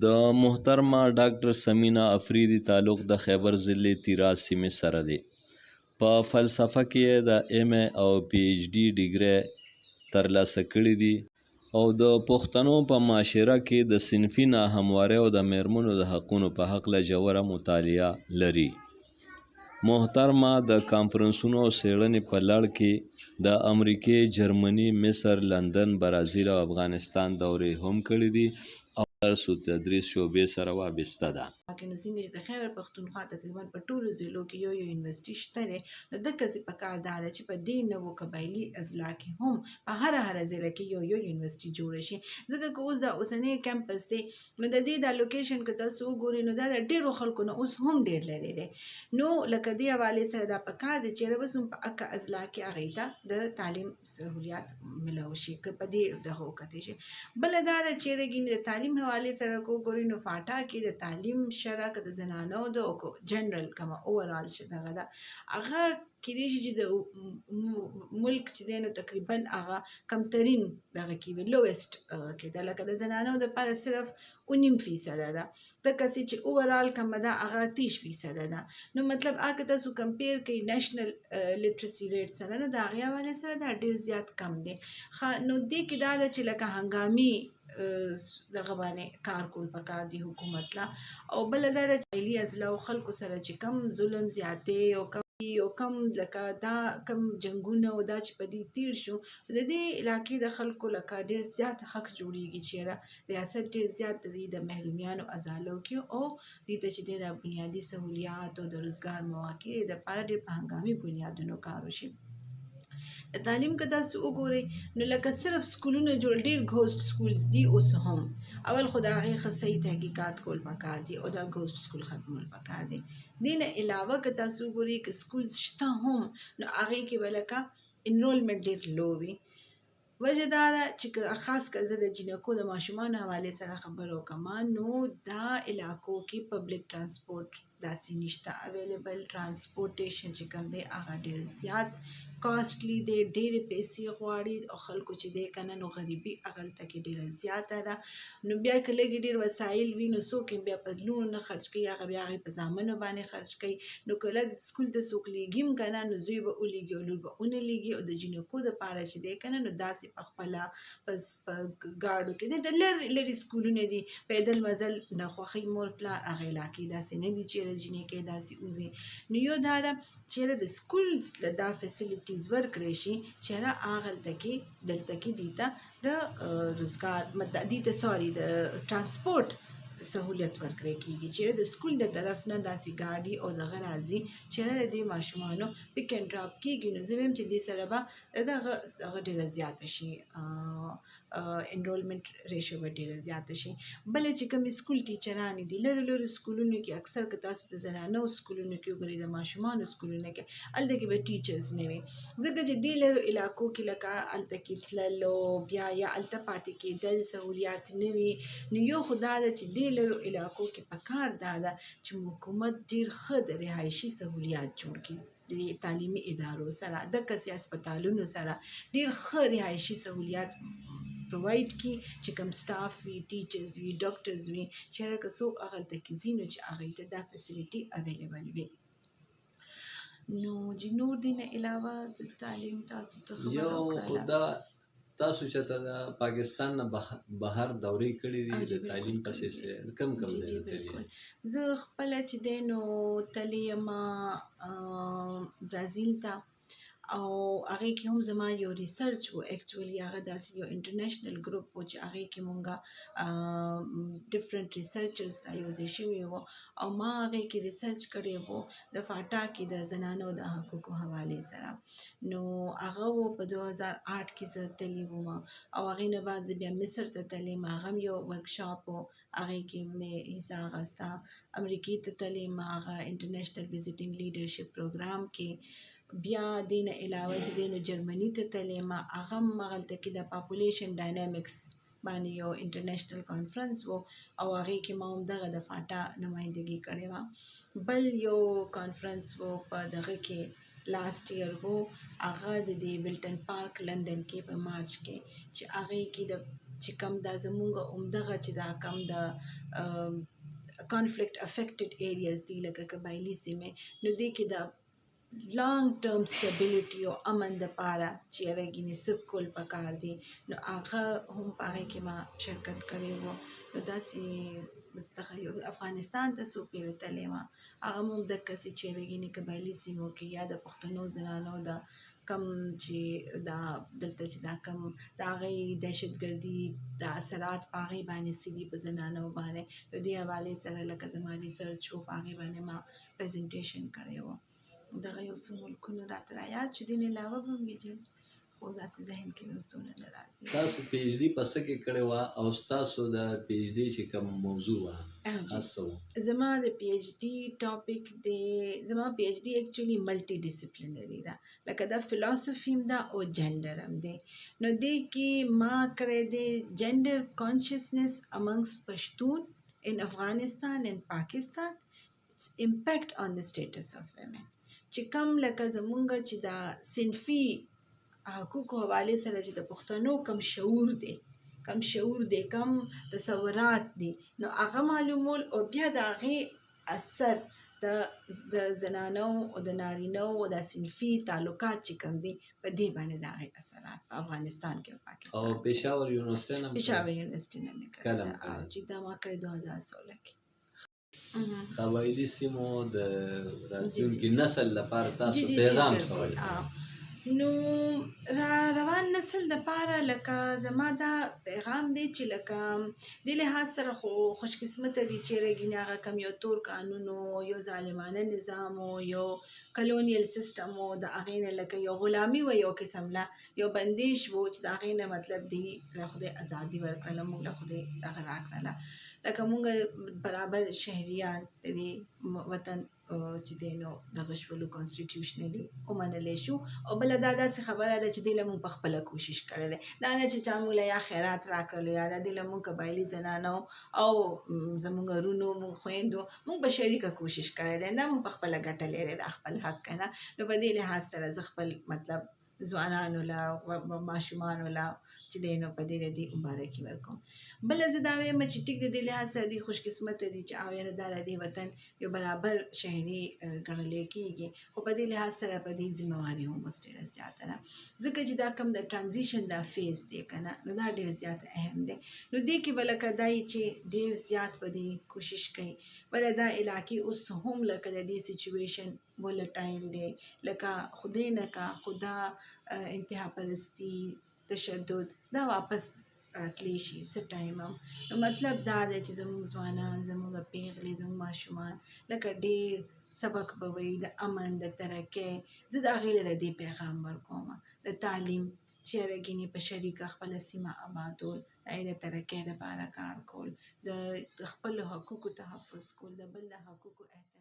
د محترمه ډاکټر سمینا افریدي تعلق د خیبر ضلع تیراز سیمې سره دی. په فلسفه کې د ایم ای او پی ایچ ډي ډیګرۍ ترلاسه کړي دي او د پښتنو په معاشره کې د صنفي ناهموارۍ او د میرمنو د حقونو په هکله ژوره مطالعه لري. محترمه د کانفرنسونو او څیړنې په لړ کې د امریکې، جرمني، مصر، لندن، برازیل او افغانستان دورې هم کړي دي او درس و تدریس شعبې سره وابسته ده. نو څنګه چې د خیبر پښتونخوا تقریبا په ټولو ضلعو کې یو یونیورسيټي شته دی، نو دغسې په کار دا ده چې په دې نوو قبایلي اضلاع کې هم په هره ضلع کې یو یونیورسيټي جوړه شي. ځکه که اوس دا اوسنی کمپس دی نو د دې دا لوکیشن که تاسو وګورئ نو دا د ډېرو خلکو نه اوس هم ډېر لرې دی. نو لکه دې حوالې سره دا په کار دی چې بس هم په اکه اضلاع کې هغوی ته د تعلیم سهولیات ملو شي، که په دې دغه وکتلی شي. بله دا ده چې د تعلیم حوالې سره که وګورئ نو فاټا کې د تعلیم شره که د زنانو د جنرال کومه اوورال چې دغه ده هغه کیدای شي چې د ملک چې دی نو تقریبا هغه کمترین دغه کې وي، لویسټ کې ده، لکه د زنانو دپاره صرف 9% ده، دقسې چې اوورال کومه ده هغه 30% ده. نو مطلب هغه که تاسو کمپیر کوئ نیشنل لیټرسي ریټ سره نو د هغې حوالې سره دا ډېر زیات کم دی. نو دې کې دا ده چې لکه هنګامي دغه باندې کار کول پکار دی حکومت لا. او بله دا ده چې قبایلي اضلاعو خلکو سره چې کم ظلم زیاتې او کم لکه دا کم جنګونه او دا چې په دې تیر شو د دې علاقې د خلکو لکه ډېر زیات حق جوړیږي چې ریاست ډېر زیات د دې د محرومیانو ازالو کې او دې ته چې د بنیادي سهولیات او د روزګار مواقع دپاره ډېر په هنګامي بنیادونو کار وشي. د تعلیم که تاسو وګورئ نو لکه صرف سکولونه جوړ ډېر ګوسټ سکولز دي اوس هم، اول خو د هغې ښه صحیح تحقیقات کول پکار دي او دا ګوسټ سکول ختمول پکار دي. دې نه علاوه که تاسو وګورئ که سکولز شته هم نو هغې کې به لکه انرولمنټ ډېر لو وي. وجه دا ده چې خاص که زه د جینکو د ماشومانو حوالې سره خبره وکړم نو دا علاقو کې پبلک ترانسپورټ داسې نشته، اویلیبل ترانسپورټیشن چې کوم دی هغه ډېر زیات کاسټلی دی، ډېرې پیسې غواړي او خلکو چې دی که نه نو غریبي هغلته کې ډېره زیاته ده. نو بیا که لږې ډېر وسایل وي نو څوک یې بیا په لوڼو نه خرچ کوي، هغه بیا هغې په زامنو باندې خرچ کوي. نو که لږ سکول ته څوک لېږي هم که نه نو زوی به ولېږي او لور به ونه لېږي. او د جینکو دپاره چې دی که نه نو داسې په خپله په ګاډو کې دی د لرې لرې سکولونه دي، پیدل مزل نه خوښوي مور پلار هغه علاقې داسې نه دي چېرې جینکې داسې وځي. نو یو دا ده چېرې د سکولز له دا فیسیلیټیز ورکړی شي چې هغلته کې دلته کې دې ته د روزګار دې ته د ټرانسپورټ سهولیت ورکړی کېږي، چې د سکول د طرف نه داسې ګاډي او دغه راځي چې د دې ماشومانو پک اینډ ډراپ کېږي. نو زه وایم چې دې سره به دغه ډېره زیاته شي، انرولمنټ ریشو به ډېره زیاته شي. بله چې کومې سکول ټیچرانې دي لرې لرې سکولونو کې اکثر که تاسو د زنانو سکولونو کې وګورئ د ماشومانو سکولونو کې هلته کې به ټیچرز نه وي، ځکه چې دې لرو علاقو کې لکه هلته کې تللو بیا یا هلته پاتې کېدل سهولیات نه وي. نو یو خو دا ده چې دې لرو علاقو کې پکار دا ده چې حکومت ډېر ښه د رهایشي سهولیات جوړ کړي د تعلیمي ادارو سره، دقسې هسپتالونو سره ډېر ښه رهایشي سهولیات پرووایډ کړي چې کوم سټاف وي، ټیچرز وي، ډاکټرز وي، چې که څوک هغلته کې ځي نو چې هغوی ته دا فیسیلیټي اویلیبل وي. نو چې نور دې نه علاوه د تعلیم تاسو څه خبره یو خو دا تاسو چې ته د پاکستان نه بهر دورې کړې دي د تعلیم پسې کم ځایونه تللي؟ زه خپله چې دی نو تللې یمه برازیل ته او هغې کې هم زما یو ریسرچ و اکچولی هغه داسې یو انټرنیشنل ګروپ و چې هغې کې مونږه ډفرنټ ریسرچرز رایوځای شوي وو او ما هغې کې ریسرچ کړی و د فاټا کې د زنانو د حقوقو حوالې سره. نو هغه و په 2008 کې زه تللې وم او هغې نه بعد زه بیا مصر ته تللې یم، هغه هم یو ورکشاپ و هغې کې مې حصه اخیسته. امریکې ته تللې یم هغه انټرنیشنل وزټینګ لیډرشپ پروګرام کې. بیا دې نه علاوه چې دی نو جرمني ته تللې یم، هغه هم هغلته کې د پاپولیشن ډاینامیکس باندې یو انټرنیشنل کانفرنس و او هغې کې ما هم دغه د فاټا نمایندګي کړې وه. بل یو کانفرنس و په دغه کې لاست ایئر و، هغه د دې ویلټن پارک لندن کې په مارچ کې چې هغې کې د چې کم دا زمونږ عمدغه چې دا کم د conflict affected areas دي لکه قبایلي سیمې نو دې کې د لانګ ټرم سټیبیلیټي او امن دپاره چې یاره ګینې څه کول پکار دي نو هغه هم په هغې کې ما شرکت کړی و نو داسې دغه یو افغانستان ته څو پیره تللې وه هغه هم دقسې چې یاره ګینې قبایلي سیمو کې یا د پښتنو زنانو د کم چې دا دلته چې دا کم د هغې دهشتګردي د اثرات په هغې باندې څه دي په زنانو باندې نو دې حوالې سره لکه زما ریسرچ و په هغې باندې ما پریزنټیشن کړی و دغه یو څو ملکونه راته رایاد شو دې نه علاوه به هم وي خو داسې ذهن کې مې اوس دونه نه راځي تاسو پی ایچ ډي په څه کې کړې وه او ستاسو د پی ایچ ډي چې کوم موضوع وه هغه څه وه زما د پی ایچ ډي ټاپک دی زما پی ایچ ډي اکچولی ملټي ډیسپلینري ده لکه دا فلسفي هم ده او جنډر هم دی نو دې کې ما کړی دی جنډر کانشسنس امنګس پښتون in Afghanistan and Pakistan its impact on the status of women چې کم لکه زمونږ چې دا صنفي حقوقو حوالې سره چې د پښتنو کم شعور دی کم تصورات دي نو هغه معلومول او بیا د هغې اثر د زنانو او د نارینو او د صنفي تعلقات چې کم دي په دې باندې د هغې اثرات په افغانستان کې او پاکستان او پېښور یونیورسټۍ نه پېښور یونیورسټۍ نه مې کله کړې او چې دا ما کړې 2016 کې قبایلي سیمو د راتلونکي جی. نسل لپاره تاسو جی پیغام بالکل. څه ورکوئ؟ نو را روان نسل دپاره لکه زما دا پیغام دی چې لکه دې لحاظ سره خو خوش قسمته دي چې رګینې هغه کم یو تور قانون و یو ظالمانه نظام و یو کلونیل سیستم و د هغې نه لکه یو غلامي و یو قسم له یو بندیش و چې د هغې نه مطلب دی له خدای ازادي ورکړله موږ له خدای دغه راکړله لکه موږ برابر شهریان د دې وطن چې دی نو دغه شولو کانسټیټیوشنلي ومنلی شو او بله دا داسې خبره ده چې دې له موږ پخپله کوشش کړی دی دا نه چې چا موږ له یا خیرات راکړلو یا دا دې له موږ قبایلي زنانو او زموږ ورونو موږ خویندو موږ په شریکه کوشش کړی دی دا موږ پخپله ګټلی دی دا خپل حق که نه نو په دې لحاظ سره زه خپل مطلب ځوانانو له ماشومانو له چې دی نو په دې د دې مبارکي ورکوم بله زه دا وایم چې ټیک د دې لحاظ سره دي خوش قسمته دي چې او یاره دا د دې وطن یو برابر شهري ګڼلی کېږي خو په دې لحاظ سره په دې ذمهواري هم اوس ډېره زیاته ده ځکه چې دا کم د ټرانزیشن دا فیز دی که نه نو دا ډېر زیات اهم دی نو دې کې به لکه دا چې ډېر زیات به دې کوشش کوي بله دا علاقې اوس هم لکه د دې سچویشن ولټایل دی لکه خدای نه کا خدا انتها پرستی تشدد دا واپس راتلی شي څه ټایم هم نو مطلب دا دی چې زموږ ځوانان زموږ پیغلې زموږ ماشومان لکه ډېر سبق به وي د امن د ترقۍ زه د هغې له دې پیغام ورکوم د تعلیم چې یارګینې په شریکه خپله سیمه آبادول د هغې د ترقۍ لپاره کار کول د خپلو حقوقو تحفظ کول د بل د حقوقو احترام